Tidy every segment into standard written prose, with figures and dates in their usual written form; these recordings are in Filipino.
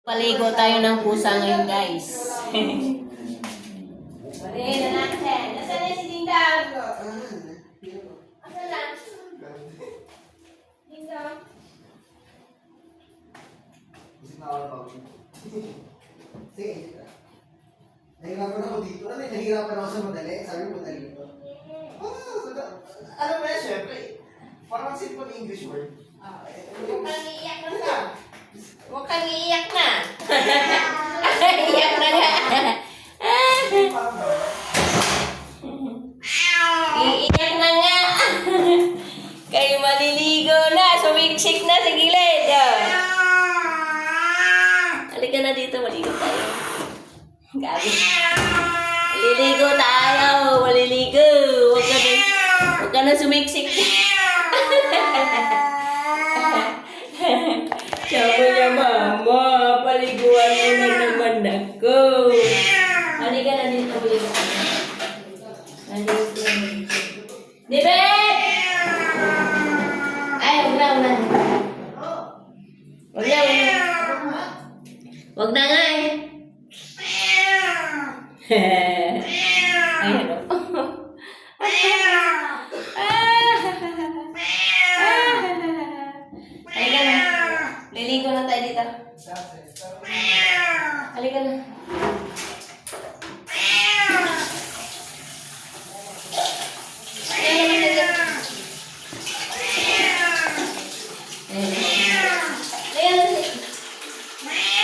Paligo tayo ng pusa ngayon, guys. Balihin na natin. Nasaan na si Dingdang? Nasaan na? Dingdang? Sige. Nahirapan ako dito. Ano yung nahirapan ako sa madali? Sabi mo madali ito. Ano ba yan, syempre? Parang simple English word. Huwag kang iiyak na lang. Huwag kang iiyak na. Iiyak na nga. Iiyak na nga. Kayo maliligo na. Sumiksik na sa gilid. Halika na dito. Maligo tayo. Gabi. Maliligo tayo. Maliligo. Huwag ka na sumiksik. Sabi niya, Mama, paliguan mo na naman ako. Halika na dito. Halika. Dibet! Ay, huwag na. Huwag na nga eh. Ay, ano? Halika na. Liligo na tayo dito. Halika na.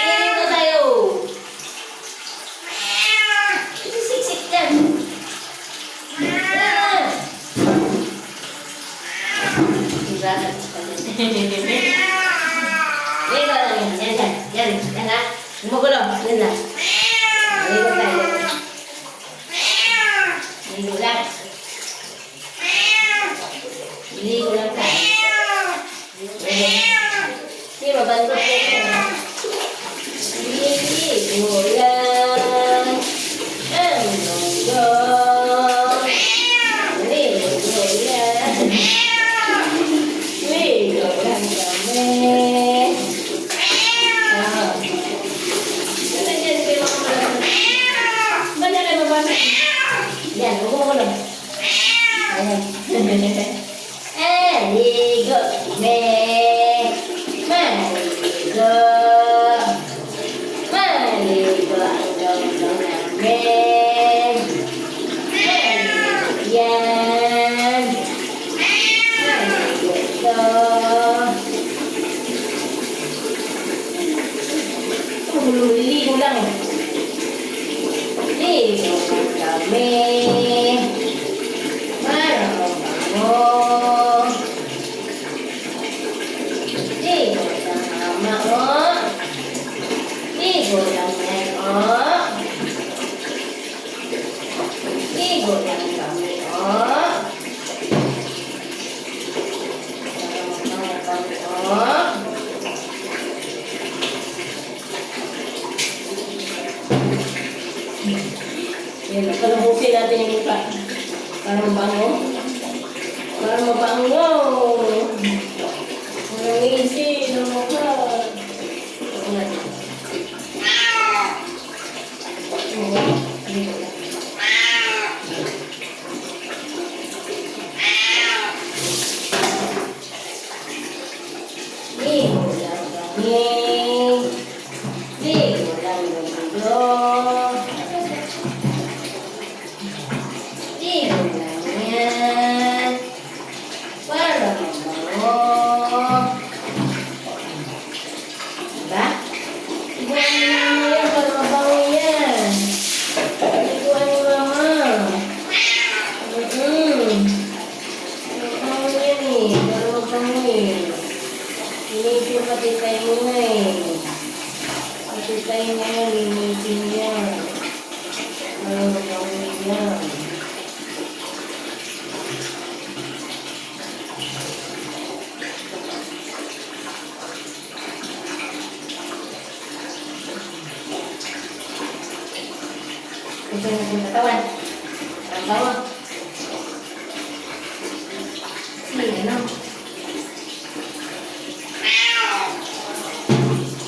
Liligo tayo. Siksik dyan. Yan ha. Gumugulo. Yan lang. Ligo tayo. Ligo lang. Ligo lang tayo. Hindi, mabantot ko ito. Ligo lang. Ang longgo. Ligo lang. Ligo lang kami. Yan, huwag mo lang. Ayan. Ligo. Maligo. Maligo ang longgang namin. Yan. Maligo ito. Ligo lang. Ligo lang kami. Marunong. Ligo lang mama o. Ligo lang yan o. Ligo lang kami o. Marunong kami o. Yan, palabusin natin yung mukha. Parang bango. Parang mabango. Parang easy ng mukha. Ito natin. Ligo lang kami. Ligo lang ligo. Ligo lang yan. Para mabango. Diba? Liguan ni mama yan para mabango yan. Liguan ni mama. Mabango yan eh. Para mabango eh. Linisin pati tayo mo na eh. Pati tayo mo na linisin yan. Para mabango yan. Ito yung katawan. Ang bawang. Sige, ano?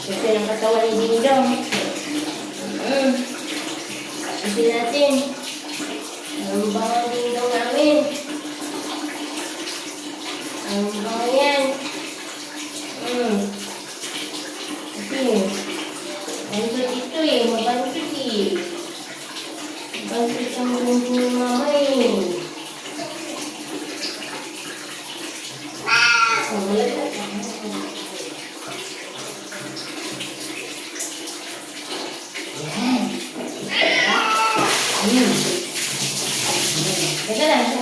Ito yung katawan. kawan ni Dingdong. Isi natin. Ang bango Dingdong namin. Ang bango yan. Isi. Bantu dito eh. Mabantu eh. Bantu ang bantu ni mama eh. Teka lang.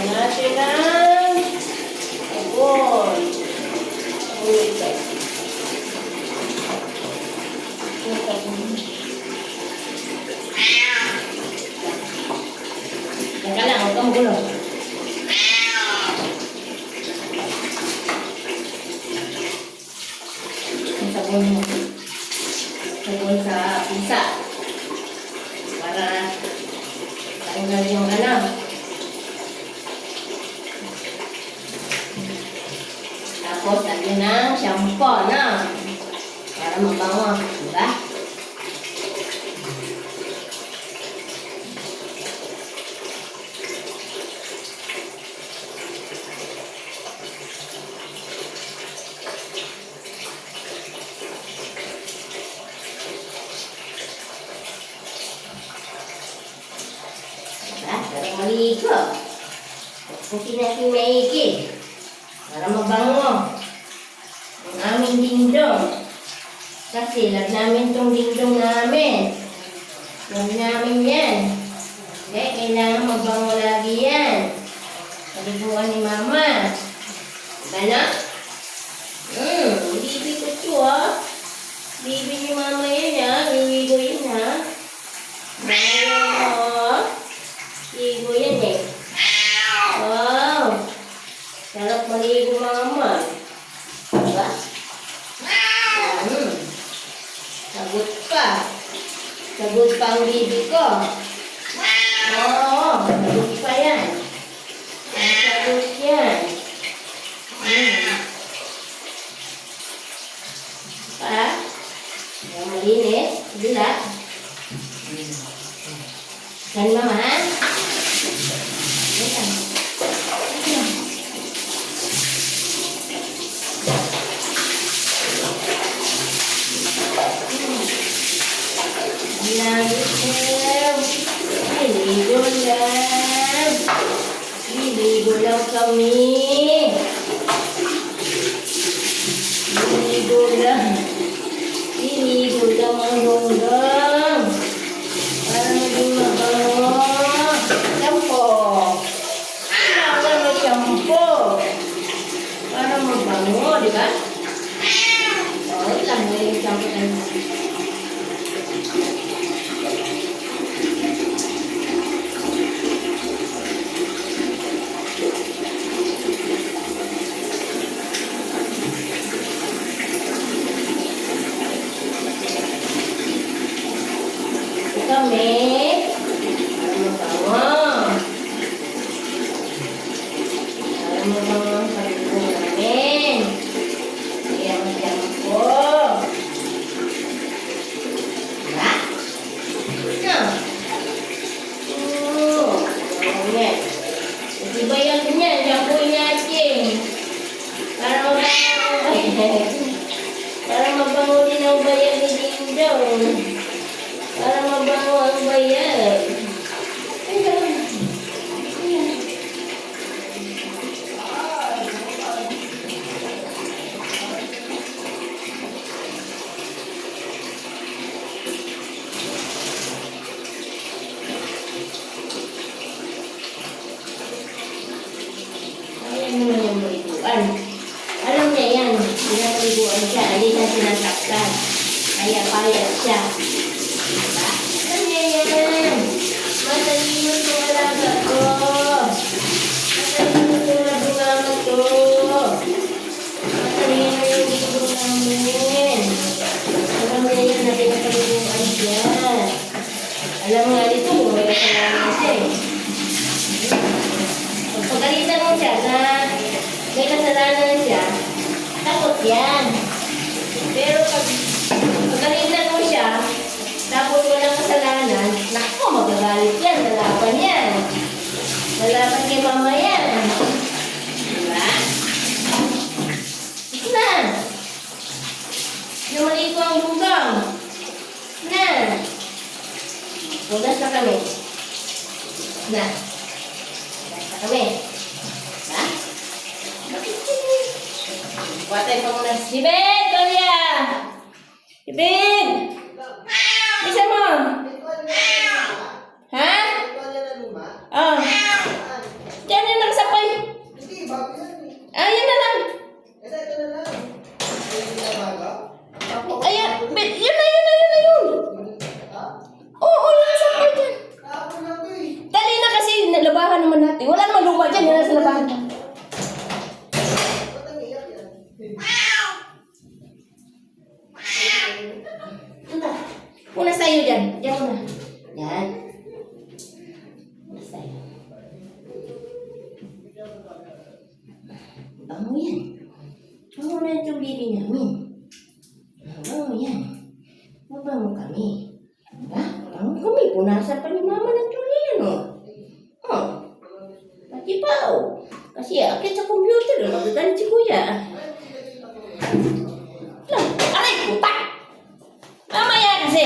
Natin ang sabon. Ito. Teka lang, huwag kang gulo. Ang sabon mo. Sabon sa pisa. Para tanggal yung ano. Tapos, lagyan ng shampoo na. Para mabango. Diba? Para maligo. Pupukin natin maigi. Para mabango. Ang aming dingdong. Kasi lag namin itong dingdong namin. Lag namin yan. Kaya kailangan mabango lagi yan. Paliguan ni mama. Diba na? Bibi ko ito ah. Bibi ni mama yan ah. Ligo yan ha. Ligo yan eh. Wow. Sarap maligo mama. Diba? Sagot pa. Sagot pa ang bibi ko. Oo, sagot pa yan. Sagot yan. Pa? Yung malinis. Dila. Kan mama? Ayan. Liligo lang kami. Liligo lang ang dongdong. Para maging mabango. Shampoo. Kailangan may shampoo. Para mabango, di ba? Wait lang, may shampoo tayo. Kami para mabango ang sarili namin. Kaya mag-shampoo. Diba? Ayan. Diba yan ganyan? Shampoo natin. Para mabango. Para mabango din ang bayan ni Dingdong. Para mabango ang bayan. Ayan naman yung maliguan. Alam niya yan. Pinamaliguan siya. Hindi na sinasaktan. Kaya payat siya. Diba? Alam mo nga dito, kung may kasalanan siya eh. Pag pagalitan mo siya na may kasalanan siya, takot yan. Pero pag pagalitan mo siya, tapos walang kasalanan, naku, magagalit yan, lalaban yan. Lalaban kay mama yan. Diba? Ito na. Yung maliit ko ang lugang. Na. Punas na kami. Na. Punas na kami. Ha? Patay pa muna. Sibet! Tolia! Sibet! Isa mo! Ha? Oh. Diyan yung nakasapay. Ayan na lang. Ayan. Yun na yun. Oo, nakasapay dyan. Dali na kasi, labahan naman natin. Wala naman luma dyan, yun nasa labahan na. Punas tayo dyan. Diyan muna. Yan. Punas tayo. Bango yan. Bango na itong baby namin. Bango yan. Mabango kami. Diba? Bango kami. Punasan pa ni mama ng tuloy yan, o. Oh. Pati pa, o. Kasi akit sa computer, magagalit si kuya. Lang. Aray, puta! Mamaya kasi.